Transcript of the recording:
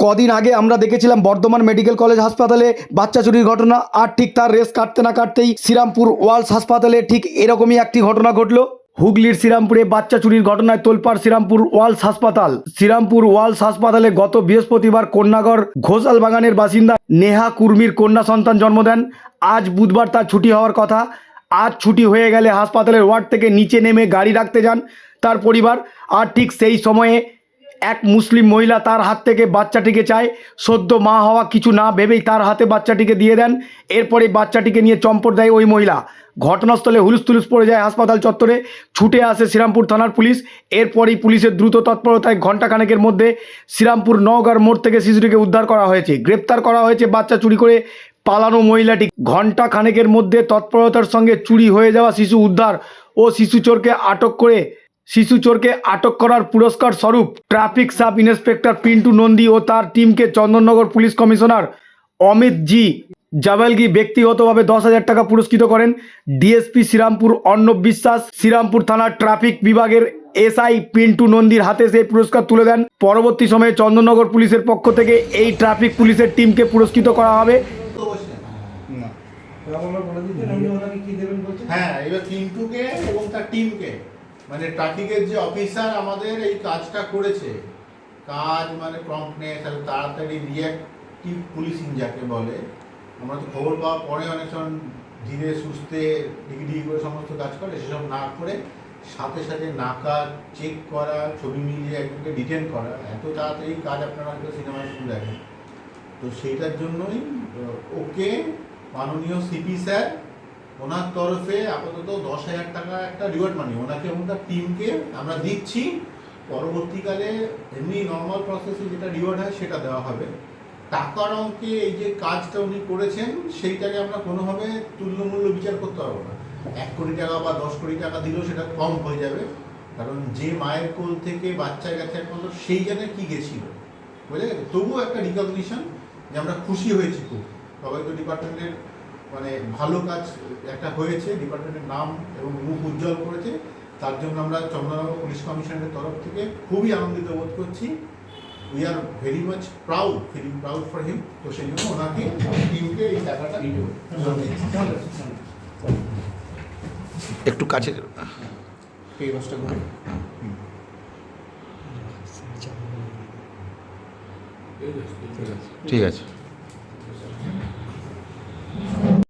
কদিন আগে আমরা দেখেছিলাম বর্ধমান মেডিকেল কলেজ হাসপাতালে বাচ্চা চুরির ঘটনা, আর ঠিক তার রেস কাটতে না কাটতেই শ্রীরামপুর ওয়ালস হাসপাতালে ঠিক এরকমই একটি ঘটনা ঘটলো। হুগলির শ্রীরামপুরে বাচ্চা চুরির ঘটনায় তোলপাড় শ্রীরামপুর ওয়ালস হাসপাতাল। শ্রীরামপুর ওয়ালস হাসপাতালে গত বৃহস্পতিবার কন্যাগড় ঘোষাল বাগানের বাসিন্দা নেহা কুর্মির কন্যা সন্তান জন্ম দেন। আজ বুধবার তার ছুটি হওয়ার কথা। আজ ছুটি হয়ে গেলে হাসপাতালের ওয়ার্ড থেকে নিচে নেমে গাড়ি রাখতে যান তার পরিবার। আর ঠিক সেই সময়ে এক মুসলিম মহিলা তার হাত থেকে বাচ্চাটিকে চায়। সদ্য মা হওয়া কিছু না ভেবেই তার হাতে বাচ্চাটিকে দিয়ে দেন। এরপরে বাচ্চাটিকে নিয়ে চম্পট দেয় ওই মহিলা। ঘটনাস্থলে হুলুস তুলুস পড়ে যায় হাসপাতাল চত্বরে। ছুটে আসে শ্রীরামপুর থানার পুলিশ। এরপরেই পুলিশের দ্রুত তৎপরতায় ঘণ্টাখানেকের মধ্যে শ্রীরামপুর নওগাঁর মোড় থেকে শিশুটিকে উদ্ধার করা হয়েছে। গ্রেপ্তার করা হয়েছে বাচ্চা চুরি করে পালানো মহিলাটি। ঘণ্টাখানেকের মধ্যে তৎপরতার সঙ্গে চুরি হয়ে যাওয়া শিশু উদ্ধার ও শিশু চোরকে আটক করার পুরস্কার স্বরূপ traffic sub inspector Pintu Nandi ও তার টিমকে Chandannagar police commissioner Amit G Javelgi ব্যক্তিগতভাবে 10,000 টাকা পুরস্কৃত করেন। ডিএসপি শ্রীরামপুর অর্ণব বিশ্বাস শ্রীরামপুর থানার ট্রাফিক বিভাগের এসআই পিন্টু নন্দীর হাতে সেই পুরস্কার তুলে দেন। পরবর্তী সময়ে চন্দননগর পুলিশের পক্ষ থেকে এই ট্রাফিক পুলিশের টিমকে পুরস্কৃত করা হবে। হ্যাঁ, এবার পিন্টুকে এবং তার টিমকে, মানে ট্রাফিকের যে অফিসার আমাদের এই কাজটা করেছে, কাজ মানে প্রম্পটনেস আর তাড়াতাড়ি রিঅ্যাক্টিভ পুলিশিং যাকে বলে। আমরা তো খবর পাওয়ার পরে অনেক সময় ধীরে সুস্থে ডিগ্রি করে সমস্ত কাজ করে, সেসব না করে সাথে সাথে নাকা চেক করা, ছবি মিলিয়ে একজনকে ডিটেন করা, এত তাড়াতাড়ি কাজ আপনারা হয়তো সিনেমায় শুরু দেখেন। তো সেইটার জন্যই ওকে মাননীয় সিপি স্যার ওনার তরফে আপাতত 10,000 টাকা একটা রিওয়ার্ড মানি ওনাকে এবং তার টিমকে আমরা দিচ্ছি। পরবর্তীকালে এমনি নর্মাল প্রসেসে যেটা রিওয়ার্ড হয় সেটা দেওয়া হবে। টাকার অঙ্কে এই যে কাজটা উনি করেছেন সেইটাকে আমরা কোনোভাবে তুল্যমূল্য বিচার করতে পারবো না। 1 কোটি টাকা বা 10 কোটি টাকা দিলেও সেটা কম হয়ে যাবে, কারণ যে মায়ের কোল থেকে বাচ্চা গেছে একমাত্র সেই জায়গায় কী গেছিল, বুঝলে গেছে। তবুও একটা রিকগনিশন যে আমরা খুশি হয়েছি খুব। সবাই তো ডিপার্টমেন্টের মানে ভালো কাজ একটা হয়েছে, ডিপার্টমেন্টের নাম এবং মুখ উজ্জ্বল করেছে, তার জন্য আমরা চন্দননগর পুলিশ কমিশনের তরফ থেকে খুবই আনন্দিত বোধ করছি। We are very much feeling proud for him. তো সেই জন্য ওনাকে টিমকে এই টাকাটা একটু কাছে এই বাসটা করে ঠিক আছে।